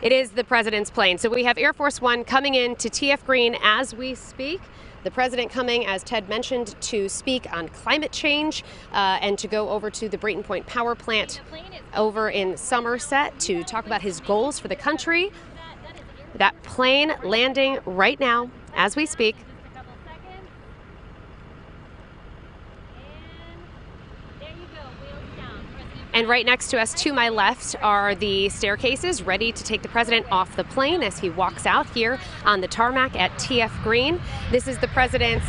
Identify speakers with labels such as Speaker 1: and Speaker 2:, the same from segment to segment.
Speaker 1: It is the president's plane. So we have Air Force One coming in to TF Green as we speak. The president coming, as Ted mentioned, to speak on climate change and to go over to the Brayton Point power plant over in Somerset to talk about his goals for the country. That plane landing right now as we speak. And right next to us, to my left, are the staircases ready to take the president off the plane as he walks out here on the tarmac at TF Green. This is the president's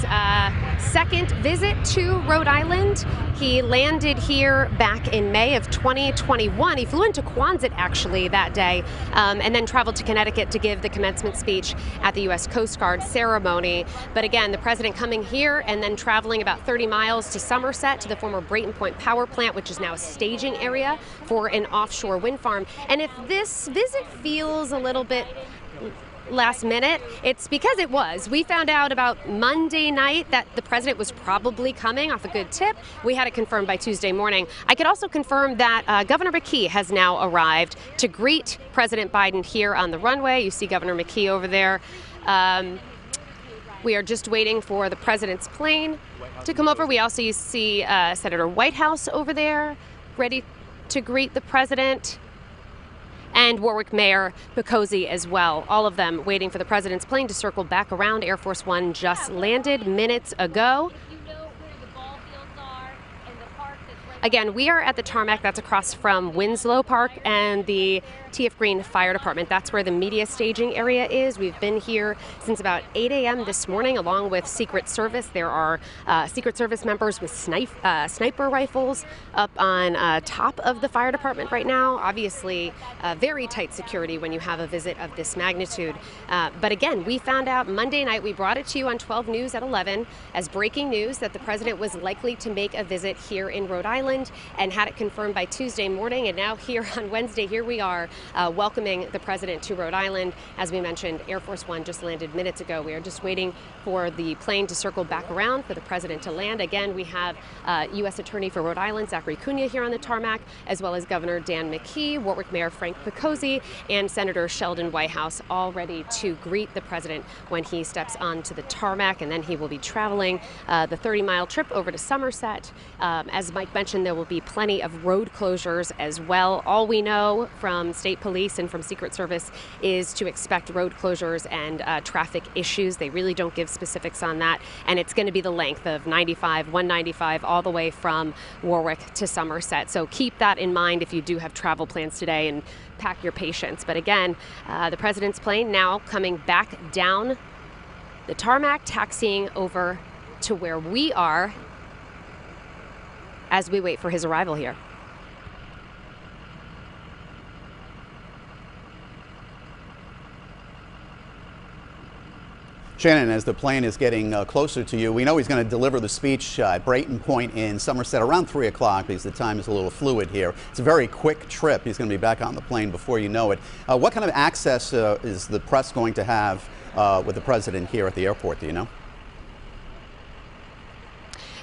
Speaker 1: second visit to Rhode Island. He landed here back in May of 2021. He flew into Quonset actually that day and then traveled to Connecticut to give the commencement speech at the U.S. Coast Guard ceremony. But again, the president coming here and then traveling about 30 miles to Somerset to the former Brayton Point power plant, which is now a staging area for an offshore wind farm. And if this visit feels a little bit last minute, it's because it was. We found out about Monday night that the president was probably coming off a good tip. We had it confirmed by Tuesday morning. I could also confirm that Governor McKee has now arrived to greet President Biden here on the runway. You see Governor McKee over there. We are just waiting for the president's plane to come over. We also see Senator Whitehouse over there, ready to greet the president, and Warwick Mayor Picozzi as well. All of them waiting for the president's plane to circle back around. Air Force One just landed minutes ago. Again, we are at the tarmac that's across from Winslow Park and the TF Green Fire Department. That's where the media staging area is. We've been here since about 8 a.m. this morning, along with Secret Service. There are Secret Service members with sniper rifles up on top of the fire department right now. Obviously, very tight security when you have a visit of this magnitude. But again, we found out Monday night, we brought it to you on 12 News at 11 as breaking news that the president was likely to make a visit here in Rhode Island and had it confirmed by Tuesday morning. And now here on Wednesday, here we are welcoming the president to Rhode Island. As we mentioned, Air Force One just landed minutes ago. We are just waiting for the plane to circle back around for the president to land. Again, we have U.S. Attorney for Rhode Island, Zachary Cunha, here on the tarmac, as well as Governor Dan McKee, Warwick Mayor Frank Picozzi, and Senator Sheldon Whitehouse, all ready to greet the president when he steps onto the tarmac. And then he will be traveling the 30-mile trip over to Somerset. As Mike mentioned, there will be plenty of road closures as well. All we know from state police and from Secret Service is to expect road closures and traffic issues. They really don't give specifics on that. And it's going to be the length of 95, 195, all the way from Warwick to Somerset. So keep that in mind if you do have travel plans today and pack your patience. But again, the president's plane now coming back down the tarmac, taxiing over to where we are as we wait for his arrival here.
Speaker 2: Shannon, as the plane is getting closer to you, we know he's going to deliver the speech at Brayton Point in Somerset around 3 o'clock because the time is a little fluid here. It's a very quick trip. He's going to be back on the plane before you know it. What kind of access is the press going to have with the president here at the airport, do you know?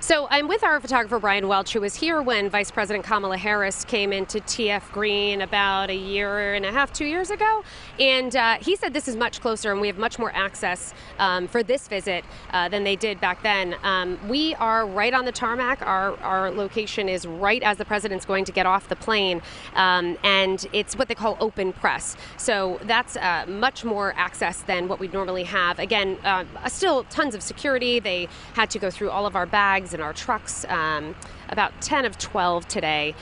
Speaker 1: So I'm with our photographer, Brian Welch, who was here when Vice President Kamala Harris came into TF Green about a year and a half, 2 years ago. And he said this is much closer and we have much more access for this visit than they did back then. We are right on the tarmac. Our location is right as the president's going to get off the plane. And it's what they call open press. So that's much more access than what we'd normally have. Again, still tons of security. They had to go through all of our bags in our trucks, about 10 of 12 today,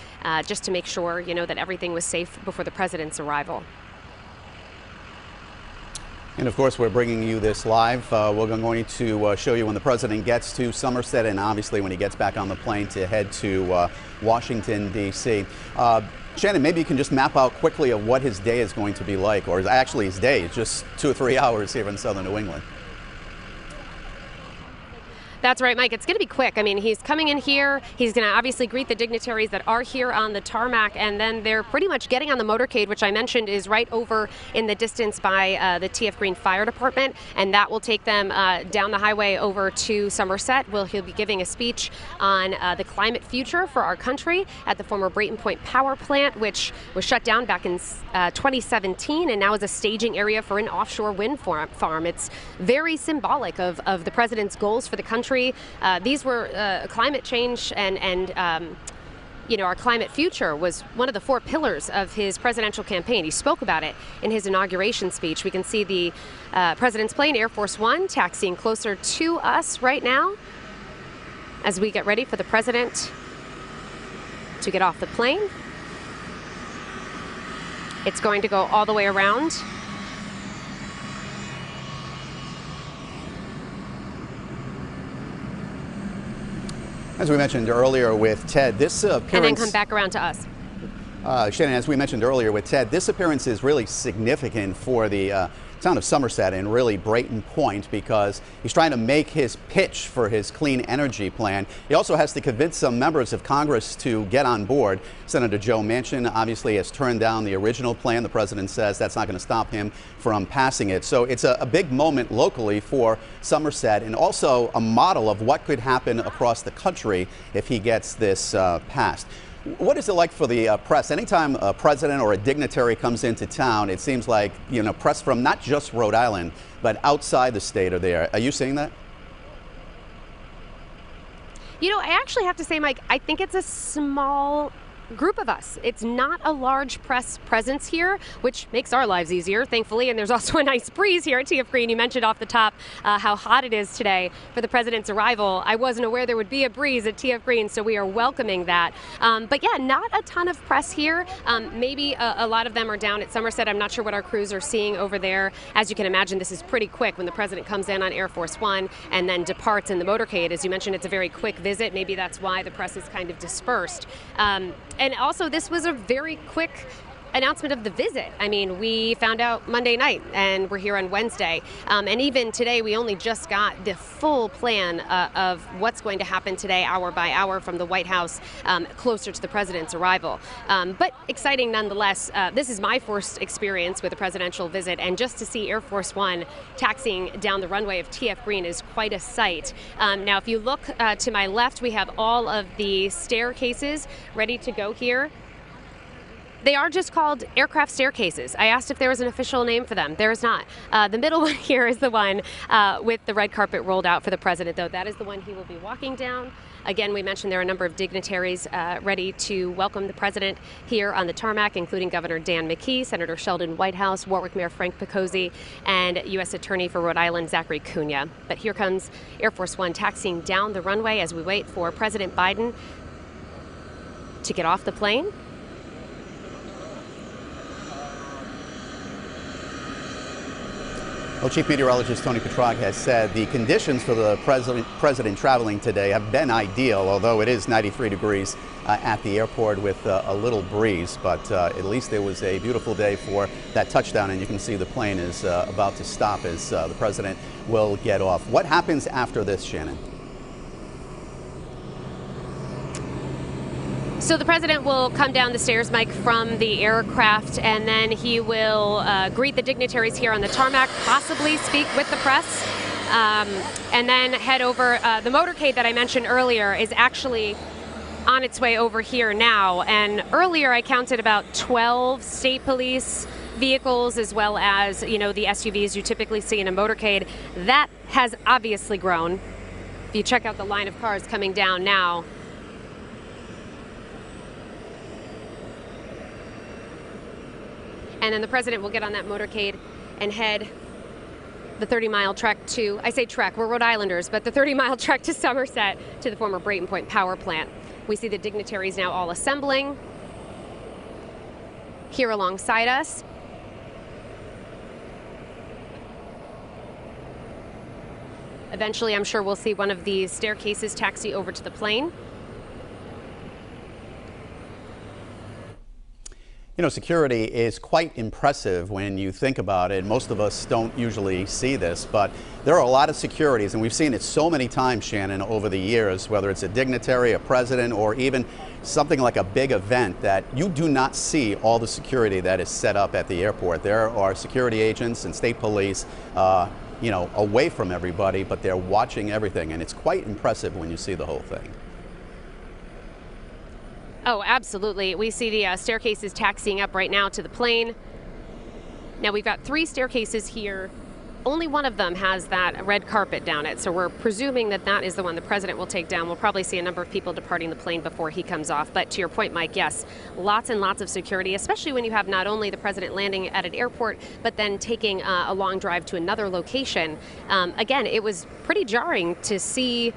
Speaker 1: just to make sure, you know, that everything was safe before the president's arrival.
Speaker 2: And of course, we're bringing you this live. We're going to show you when the president gets to Somerset and obviously when he gets back on the plane to head to Washington, D.C. Shannon, maybe you can just map out quickly of what his day is going to be like, or actually his day is just 2 or 3 hours here in southern New England.
Speaker 1: That's right, Mike. It's going to be quick. I mean, he's coming in here. He's going to obviously greet the dignitaries that are here on the tarmac, and then they're pretty much getting on the motorcade, which I mentioned is right over in the distance by the TF Green Fire Department, and that will take them down the highway over to Somerset. He'll be giving a speech on the climate future for our country at the former Brayton Point Power Plant, which was shut down back in 2017 and now is a staging area for an offshore wind farm. It's very symbolic of the president's goals for the country. These were climate change and our climate future was one of the 4 pillars of his presidential campaign. He spoke about it in his inauguration speech. We can see the president's plane, Air Force One, taxiing closer to us right now as we get ready for the president to get off the plane. It's going to go all the way around.
Speaker 2: As we mentioned earlier with Ted, this appearance...
Speaker 1: And then come back around to us.
Speaker 2: Shannon, as we mentioned earlier with Ted, this appearance is really significant for the town of Somerset and really Brayton Point because he's trying to make his pitch for his clean energy plan. He also has to convince some members of Congress to get on board. Senator Joe Manchin obviously has turned down the original plan. The president says that's not going to stop him from passing it. So it's a big moment locally for Somerset and also a model of what could happen across the country if he gets this passed. What is it like for the press? Anytime a president or a dignitary comes into town, it seems like, press from not just Rhode Island, but outside the state are there. Are you seeing that?
Speaker 1: I actually have to say, Mike, I think it's a small group of us. It's not a large press presence here, which makes our lives easier, thankfully. And there's also a nice breeze here at TF Green. You mentioned off the top how hot it is today for the president's arrival. I wasn't aware there would be a breeze at TF Green, so we are welcoming that. But yeah, not a ton of press here. Maybe a lot of them are down at Somerset. I'm not sure what our crews are seeing over there. As you can imagine, this is pretty quick when the president comes in on Air Force One and then departs in the motorcade. As you mentioned, it's a very quick visit. Maybe that's why the press is kind of dispersed. And also, this was a very quick announcement of the visit. I mean, we found out Monday night, and we're here on Wednesday. And even today, we only just got the full plan of what's going to happen today, hour by hour, from the White House closer to the president's arrival. But exciting nonetheless. This is my first experience with a presidential visit, and just to see Air Force One taxiing down the runway of TF Green is quite a sight. Now, if you look to my left, we have all of the staircases ready to go here. They are just called aircraft staircases. I asked if there was an official name for them. There is not. The middle one here is the one with the red carpet rolled out for the president, though. That is the one he will be walking down. Again, we mentioned there are a number of dignitaries ready to welcome the president here on the tarmac, including Governor Dan McKee, Senator Sheldon Whitehouse, Warwick Mayor Frank Picozzi, and U.S. Attorney for Rhode Island, Zachary Cunha. But here comes Air Force One taxiing down the runway as we wait for President Biden to get off the plane.
Speaker 2: Well, Chief Meteorologist Tony Petrog has said the conditions for the president traveling today have been ideal, although it is 93 degrees at the airport with a little breeze. But at least it was a beautiful day for that touchdown, and you can see the plane is about to stop as the president will get off. What happens after this, Shannon?
Speaker 1: So the president will come down the stairs, Mike, from the aircraft, and then he will greet the dignitaries here on the tarmac, possibly speak with the press, and then head over. The motorcade that I mentioned earlier is actually on its way over here now, and earlier I counted about 12 state police vehicles, as well as, the SUVs you typically see in a motorcade. That has obviously grown. If you check out the line of cars coming down now, and then the president will get on that motorcade and head the 30-mile trek to, I say trek, we're Rhode Islanders, but the 30-mile trek to Somerset to the former Brayton Point Power Plant. We see the dignitaries now all assembling here alongside us. Eventually, I'm sure we'll see one of these staircases taxi over to the plane.
Speaker 2: You know, security is quite impressive when you think about it. Most of us don't usually see this, but there are a lot of securities, and we've seen it so many times, Shannon, over the years, whether it's a dignitary, a president, or even something like a big event, that you do not see all the security that is set up at the airport. There are security agents and state police, you know, away from everybody, but they're watching everything, and it's quite impressive when you see the whole thing.
Speaker 1: Oh, absolutely. We see the staircases taxiing up right now to the plane. Now we've got 3 staircases here. Only one of them has that red carpet down it, so we're presuming that that is the one the president will take down. We'll probably see a number of people departing the plane before he comes off. But to your point, Mike, yes, lots and lots of security, especially when you have not only the president landing at an airport, but then taking a long drive to another location. Again, it was pretty jarring to see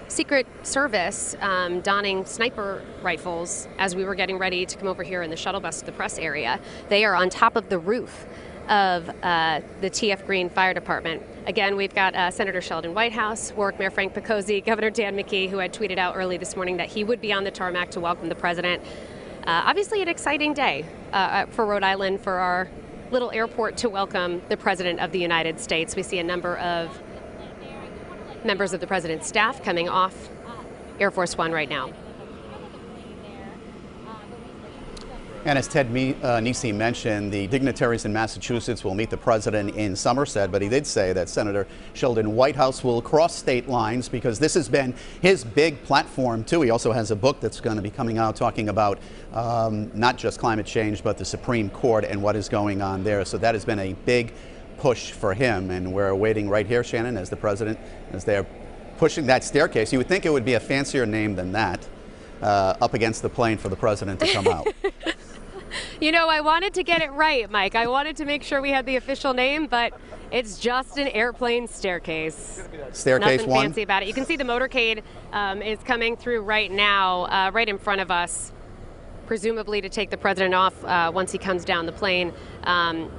Speaker 1: Secret Service donning sniper rifles as we were getting ready to come over here in the shuttle bus to the press area. They are on top of the roof of the TF Green Fire Department. Again, we've got Senator Sheldon Whitehouse, Warwick Mayor Frank Picozzi, Governor Dan McKee, who had tweeted out early this morning that he would be on the tarmac to welcome the president. Obviously an exciting day for Rhode Island, for our little airport to welcome the President of the United States. We see a number of members of the president's staff coming off Air Force One right now.
Speaker 2: And as Ted Nisi mentioned, the dignitaries in Massachusetts will meet the president in Somerset, but he did say that Senator Sheldon Whitehouse will cross state lines because this has been his big platform too. He also has a book that's going to be coming out talking about not just climate change, but the Supreme Court and what is going on there. So that has been a big push for him, and we're waiting right here, Shannon, as the president, as they're pushing that staircase. You would think it would be a fancier name than that, up against the plane for the president to come out.
Speaker 1: You know, I wanted to get it right, Mike. I wanted to make sure we had the official name, but it's just an airplane staircase.
Speaker 2: Staircase
Speaker 1: Nothing
Speaker 2: one.
Speaker 1: fancy about it. You can see the motorcade is coming through right now, right in front of us, presumably to take the president off once he comes down the plane.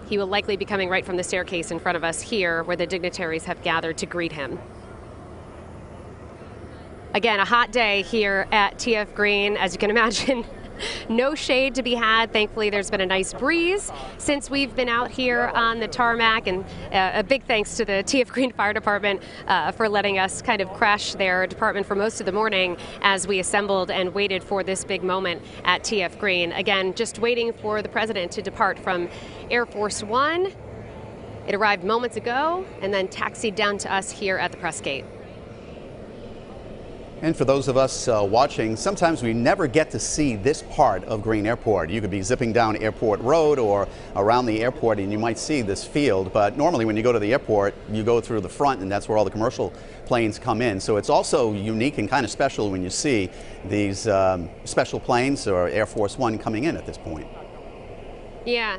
Speaker 1: He will likely be coming right from the staircase in front of us here, where the dignitaries have gathered to greet him. Again, a hot day here at TF Green, as you can imagine. No shade to be had. Thankfully, there's been a nice breeze since we've been out here on the tarmac, and a big thanks to the TF Green Fire Department for letting us kind of crash their department for most of the morning as we assembled and waited for this big moment at TF Green. Again, just waiting for the president to depart from Air Force One. It arrived moments ago and then taxied down to us here at the press gate.
Speaker 2: And for those of us watching, sometimes we never get to see this part of Green Airport. You could be zipping down Airport Road or around the airport and you might see this field, but normally when you go to the airport, you go through the front and that's where all the commercial planes come in. So it's also unique and kind of special when you see these special planes or Air Force One coming in at this point.
Speaker 1: Yeah.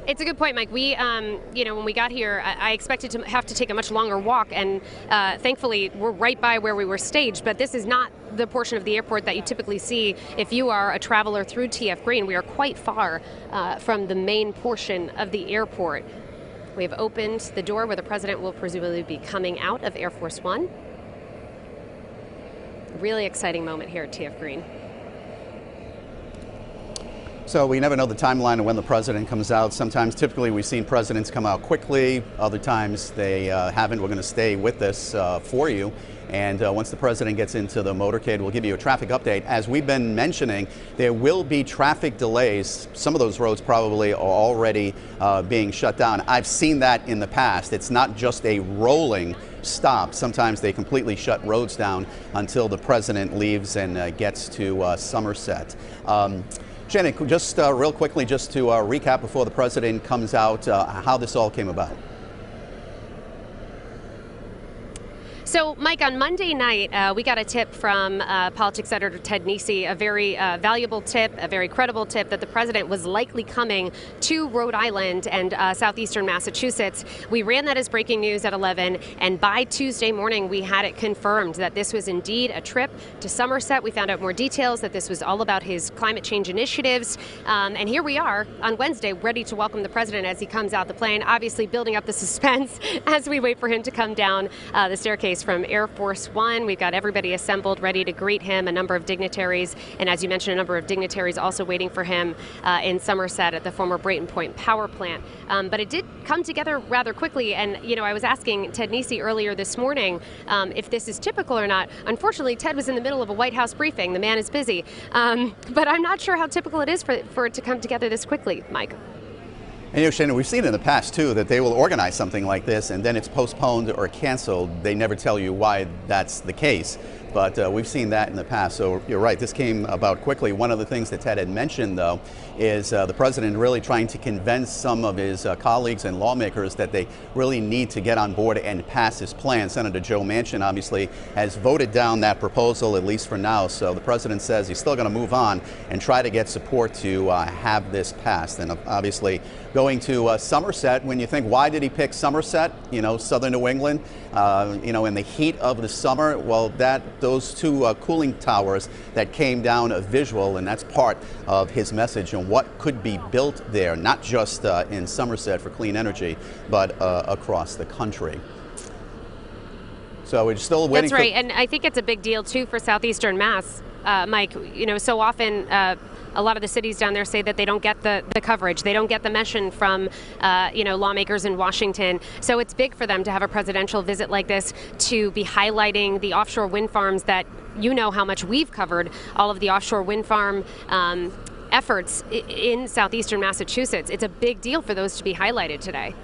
Speaker 1: It's a good point, Mike. We, you know, when we got here, I expected to have to take a much longer walk, and thankfully we're right by where we were staged, but this is not the portion of the airport that you typically see if you are a traveler through TF Green. We are quite far from the main portion of the airport. We have opened the door where the president will presumably be coming out of Air Force One. Really exciting moment here at TF Green.
Speaker 2: So we never know the timeline of when the president comes out. Sometimes, typically, we've seen presidents come out quickly. Other times they haven't. We're going to stay with this for you. And once the president gets into the motorcade, we'll give you a traffic update. As we've been mentioning, there will be traffic delays. Some of those roads probably are already being shut down. I've seen that in the past. It's not just a rolling stop. Sometimes they completely shut roads down until the president leaves and gets to Somerset. Shannon, just real quickly, just to recap before the president comes out, how this all came about.
Speaker 1: So, Mike, on Monday night, we got a tip from Politics Editor Ted Nisi, a very valuable tip, a very credible tip that the president was likely coming to Rhode Island and Southeastern Massachusetts. We ran that as breaking news at 11, and by Tuesday morning, we had it confirmed that this was indeed a trip to Somerset. We found out more details, that this was all about his climate change initiatives, and here we are on Wednesday, ready to welcome the president as he comes out the plane, obviously building up the suspense as we wait for him to come down the staircase from Air Force One. We've got everybody assembled, ready to greet him, a number of dignitaries, and as you mentioned, a number of dignitaries also waiting for him in Somerset at the former Brayton Point power plant. But it did come together rather quickly, and I was asking Ted Nesi earlier this morning if this is typical or not. Unfortunately, Ted was in the middle of a White House briefing. The man is busy. But I'm not sure how typical it is for it to come together this quickly, Mike.
Speaker 2: And Shannon, we've seen in the past too that they will organize something like this and then it's postponed or canceled. They never tell you why that's the case. But we've seen that in the past. So you're right, this came about quickly. One of the things that Ted had mentioned, though, is the president really trying to convince some of his colleagues and lawmakers that they really need to get on board and pass his plan. Senator Joe Manchin obviously has voted down that proposal, at least for now. So the president says he's still going to move on and try to get support to have this passed. And obviously going to Somerset, when you think, why did he pick Somerset, southern New England, in the heat of the summer? Well, those two cooling towers that came down a visual, and that's part of his message on what could be built there, not just in Somerset for clean energy, but across the country. So we're still waiting.
Speaker 1: That's right, and I think it's a big deal too for Southeastern Mass, Mike. So often a lot of the cities down there say that they don't get the coverage, they don't get the mention from lawmakers in Washington. So it's big for them to have a presidential visit like this, to be highlighting the offshore wind farms that how much we've covered, all of the offshore wind farm efforts in southeastern Massachusetts. It's a big deal for those to be highlighted today.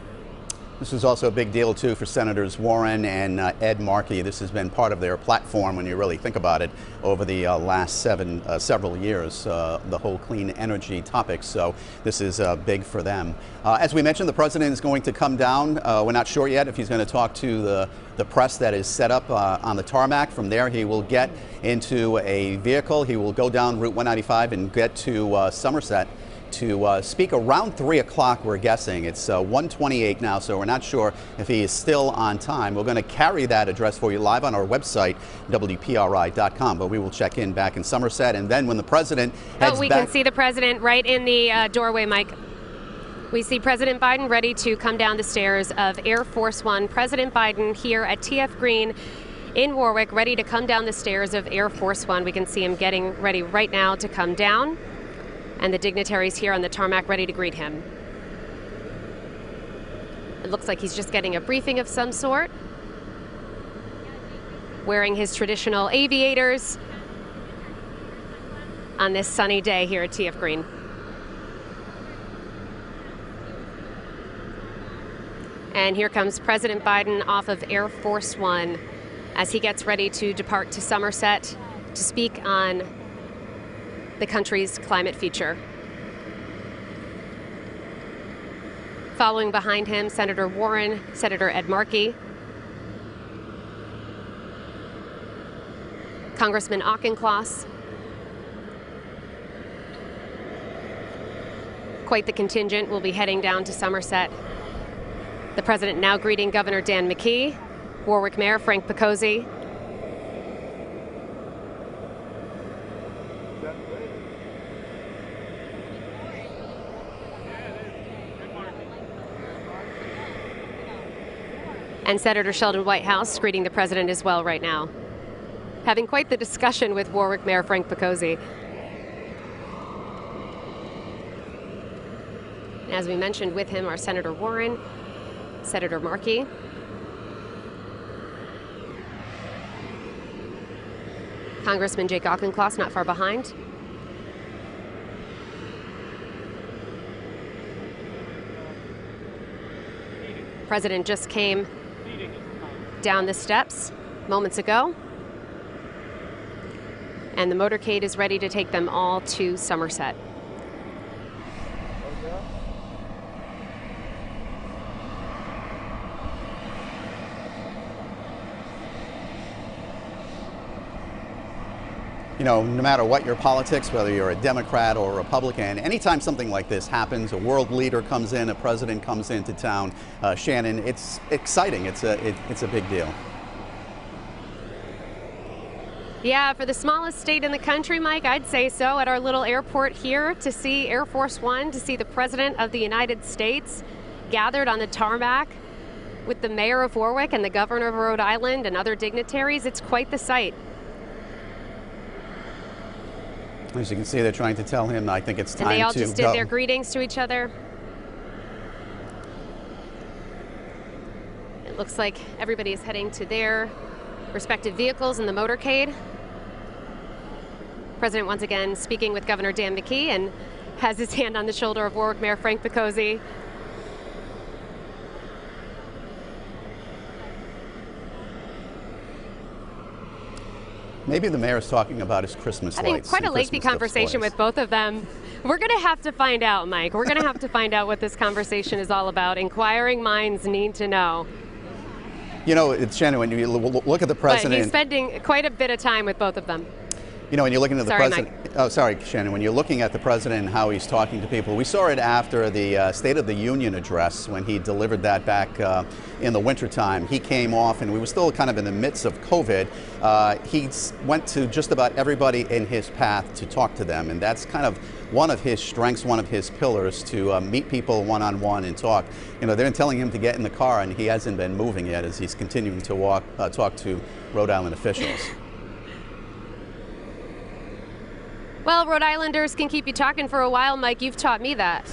Speaker 2: This is also a big deal, too, for Senators Warren and Ed Markey. This has been part of their platform, when you really think about it, over the last several years, the whole clean energy topic. So this is big for them. As we mentioned, the president is going to come down. We're not sure yet if he's going to talk to the press that is set up on the tarmac. From there, he will get into a vehicle. He will go down Route 195 and get to Somerset to speak around 3 o'clock, we're guessing. It's 1:28 now, so we're not sure if he is still on time. We're going to carry that address for you live on our website, WPRI.com, but we will check in back in Somerset, and then when the president heads
Speaker 1: we
Speaker 2: back...
Speaker 1: can see the president right in the doorway, Mike. We see President Biden ready to come down the stairs of Air Force One. President Biden here at TF Green in Warwick, ready to come down the stairs of Air Force One. We can see him getting ready right now to come down, and the dignitaries here on the tarmac ready to greet him. It looks like he's just getting a briefing of some sort, wearing his traditional aviators on this sunny day here at TF Green. And here comes President Biden off of Air Force One as he gets ready to depart to Somerset to speak on the country's climate future. Following behind him, Senator Warren, Senator Ed Markey, Congressman Auchincloss. Quite the contingent will be heading down to Somerset. The president now greeting Governor Dan McKee, Warwick Mayor Frank Picozzi, and Senator Sheldon Whitehouse greeting the president as well right now, having quite the discussion with Warwick Mayor Frank Picozzi. As we mentioned, with him are Senator Warren, Senator Markey, Congressman Jake Auchincloss not far behind. President just came down the steps moments ago, and the motorcade is ready to take them all to Somerset.
Speaker 2: No matter what your politics, whether you're a Democrat or a Republican, anytime something like this happens, a world leader comes in, a president comes into town, Shannon, it's exciting. It's a big deal.
Speaker 1: Yeah, for the smallest state in the country, Mike, I'd say so. At our little airport here, to see Air Force One, to see the President of the United States gathered on the tarmac with the mayor of Warwick and the governor of Rhode Island and other dignitaries. It's quite the sight.
Speaker 2: As you can see, they're trying to tell him, I think it's time to go.
Speaker 1: And they all just did their greetings to each other. It looks like everybody is heading to their respective vehicles in the motorcade. President once again speaking with Governor Dan McKee and has his hand on the shoulder of Warwick Mayor Frank Picozzi.
Speaker 2: Maybe the mayor's talking about his Christmas lights.
Speaker 1: I think quite a lengthy conversation with both of them. We're going to have to find out, Mike. We're going to have to find out what this conversation is all about. Inquiring minds need to know.
Speaker 2: You know, it's Shannon, when you look at the president.
Speaker 1: But he's spending quite a bit of time with both of them.
Speaker 2: You know, when you're looking at the president.
Speaker 1: Mike.
Speaker 2: Oh, sorry, Shannon. When you're looking at the president and how he's talking to people, we saw it after the State of the Union address when he delivered that back in the wintertime. He came off, and we were still kind of in the midst of COVID. He went to just about everybody in his path to talk to them, and that's kind of one of his strengths, one of his pillars, to meet people one-on-one and talk. You know, they've been telling him to get in the car, and he hasn't been moving yet as he's continuing to talk to Rhode Island officials.
Speaker 1: Well, Rhode Islanders can keep you talking for a while, Mike. You've taught me that.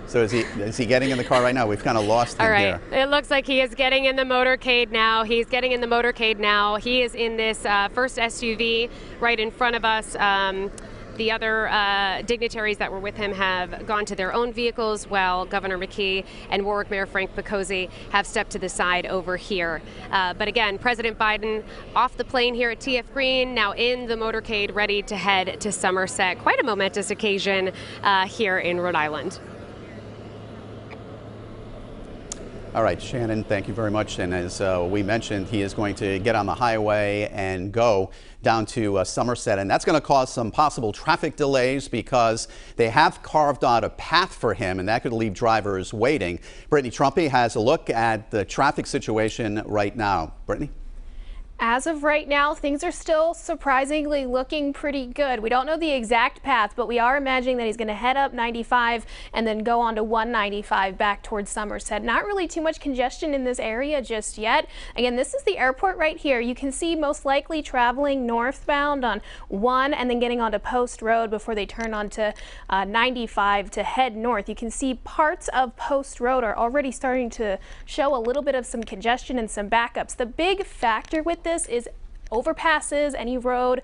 Speaker 2: So is he getting in the car right now? We've kind of lost him
Speaker 1: All right.
Speaker 2: here.
Speaker 1: It looks like he is getting in the motorcade now. He's getting in the motorcade now. He is in this first SUV right in front of us. The other dignitaries that were with him have gone to their own vehicles, while Governor McKee and Warwick Mayor Frank Picozzi have stepped to the side over here. But again, President Biden off the plane here at TF Green, now in the motorcade, ready to head to Somerset. Quite a momentous occasion here in Rhode Island.
Speaker 2: All right, Shannon, thank you very much. And as we mentioned, he is going to get on the highway and go down to Somerset, and that's going to cause some possible traffic delays because they have carved out a path for him, and that could leave drivers waiting. Brittany Trumpy has a look at the traffic situation right now. Brittany?
Speaker 3: As of right now, things are still surprisingly looking pretty good. We don't know the exact path, but we are imagining that he's going to head up 95 and then go on to 195 back towards Somerset. Not really too much congestion in this area just yet. Again, this is the airport right here. You can see most likely traveling northbound on 1 and then getting onto Post Road before they turn onto 95 to head north. You can see parts of Post Road are already starting to show a little bit of some congestion and some backups. The big factor with this is overpasses, any road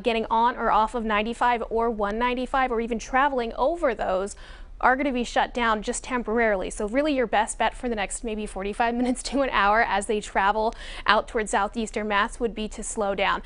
Speaker 3: getting on or off of 95 or 195, or even traveling over those, are going to be shut down just temporarily. So really your best bet for the next maybe 45 minutes to an hour as they travel out towards Southeastern Mass would be to slow down.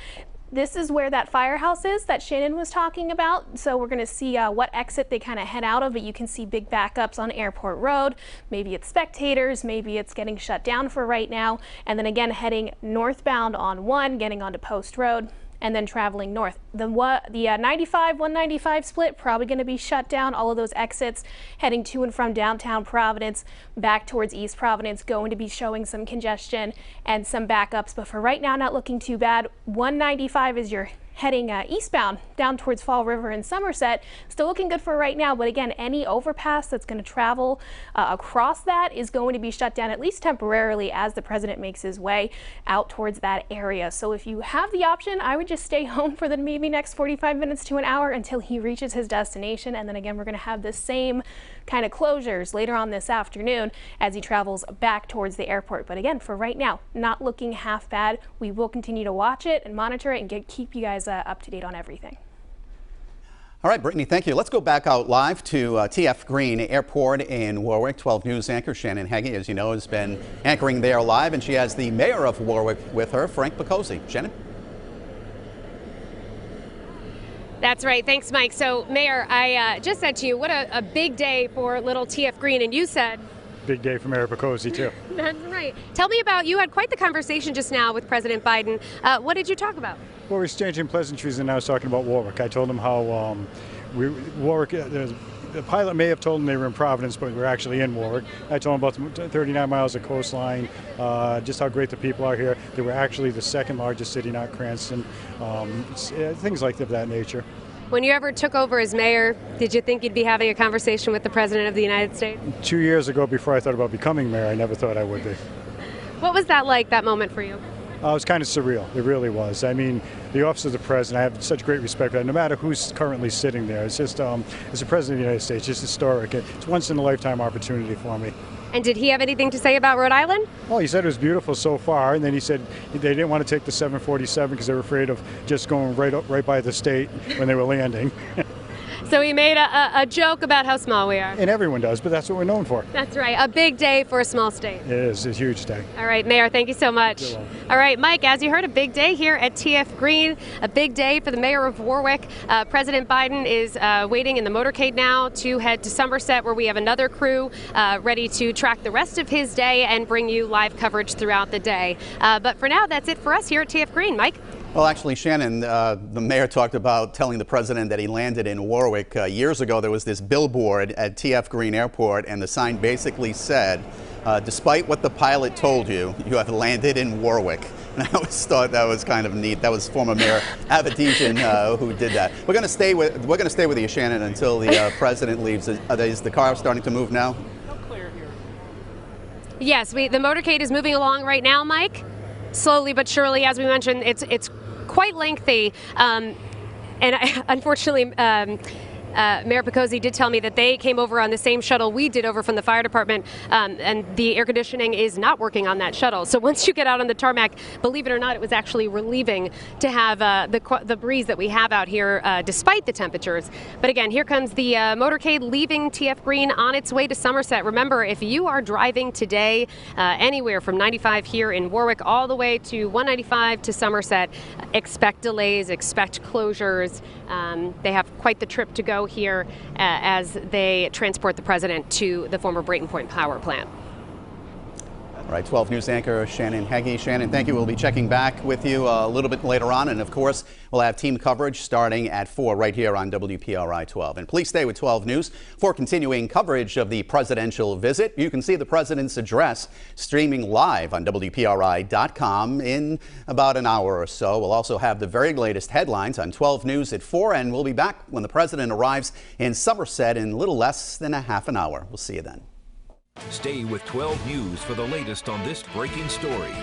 Speaker 3: This is where that firehouse is that Shannon was talking about. So we're going to see what exit they kind of head out of, but you can see big backups on Airport Road. Maybe it's spectators, maybe it's getting shut down for right now. And then again, heading northbound on 1, getting onto Post Road, and then traveling north. The 95-195 split probably going to be shut down. All of those exits heading to and from downtown Providence back towards East Providence going to be showing some congestion and some backups, but for right now not looking too bad. 195 is your heading eastbound down towards Fall River and Somerset. Still looking good for right now, but again, any overpass that's going to travel across that is going to be shut down at least temporarily as the president makes his way out towards that area. So if you have the option, I would just stay home for the maybe next 45 minutes to an hour until he reaches his destination. And then again, we're going to have the same kind of closures later on this afternoon as he travels back towards the airport. But again, for right now, not looking half bad. We will continue to watch it and monitor it and keep you guys up to date on everything.
Speaker 2: All right, Brittany, thank you. Let's go back out live to TF Green Airport in Warwick. 12 News anchor Shannon Heggie, as you know, has been anchoring there live, and she has the mayor of Warwick with her, Frank Picozzi. Shannon?
Speaker 1: That's right. Thanks, Mike. So, Mayor, I just said to you, what a big day for little TF Green, and you said...
Speaker 4: Big day for Mayor Picozzi, too.
Speaker 1: That's right. Tell me about, you had quite the conversation just now with President Biden. What did you talk about?
Speaker 4: Well, we're exchanging pleasantries, and I was talking about Warwick. I told him how Warwick, the pilot may have told him they were in Providence, but we're actually in Warwick. I told him about the 39 miles of coastline, just how great the people are here. They were actually the second largest city, not Cranston, things like that nature.
Speaker 1: When you ever took over as mayor, did you think you'd be having a conversation with the President of the United States?
Speaker 4: 2 years ago, before I thought about becoming mayor, I never thought I would be.
Speaker 1: What was that like, that moment for you?
Speaker 4: It was kind of surreal. It really was. I mean, the office of the president, I have such great respect for that, no matter who's currently sitting there. It's just, as the president of the United States, just historic. It's once in a lifetime opportunity for me.
Speaker 1: And did he have anything to say about Rhode Island?
Speaker 4: Well, he said it was beautiful so far, and then he said they didn't want to take the 747 because they were afraid of just going right by the state when they were landing.
Speaker 1: So he made a joke about how small we are.
Speaker 4: And everyone does, but that's what we're known for.
Speaker 1: That's right. A big day for a small state.
Speaker 4: It is. It's a huge day.
Speaker 1: All right, Mayor, thank you so much. All right, Mike, as you heard, a big day here at TF Green, a big day for the mayor of Warwick. President Biden is waiting in the motorcade now to head to Somerset, where we have another crew ready to track the rest of his day and bring you live coverage throughout the day. But for now, that's it for us here at TF Green. Mike?
Speaker 2: Well, actually, Shannon, the mayor talked about telling the president that he landed in Warwick. Years ago, there was this billboard at TF Green Airport, and the sign basically said, despite what the pilot told you, you have landed in Warwick. And I always thought that was kind of neat. That was former Mayor Avedizian who did that. We're going to stay with you, Shannon, until the president leaves. Is the car starting to move now?
Speaker 1: Yes, the motorcade is moving along right now, Mike. Slowly but surely, as we mentioned, it's quite lengthy, and unfortunately, Mayor Picozzi did tell me that they came over on the same shuttle we did over from the fire department, and the air conditioning is not working on that shuttle. So once you get out on the tarmac, believe it or not, it was actually relieving to have the breeze that we have out here despite the temperatures. But again, here comes the motorcade leaving TF Green on its way to Somerset. Remember, if you are driving today anywhere from 95 here in Warwick all the way to 195 to Somerset, expect delays, expect closures. They have quite the trip to go here as they transport the president to the former Brayton Point power plant.
Speaker 2: All right, 12 News anchor Shannon Heggie. Shannon, thank you. We'll be checking back with you a little bit later on. And of course, we'll have team coverage starting at 4 right here on WPRI 12. And please stay with 12 News for continuing coverage of the presidential visit. You can see the president's address streaming live on WPRI.com in about an hour or so. We'll also have the very latest headlines on 12 News at 4. And we'll be back when the president arrives in Somerset in a little less than a half an hour. We'll see you then.
Speaker 5: Stay with 12 News for the latest on this breaking story.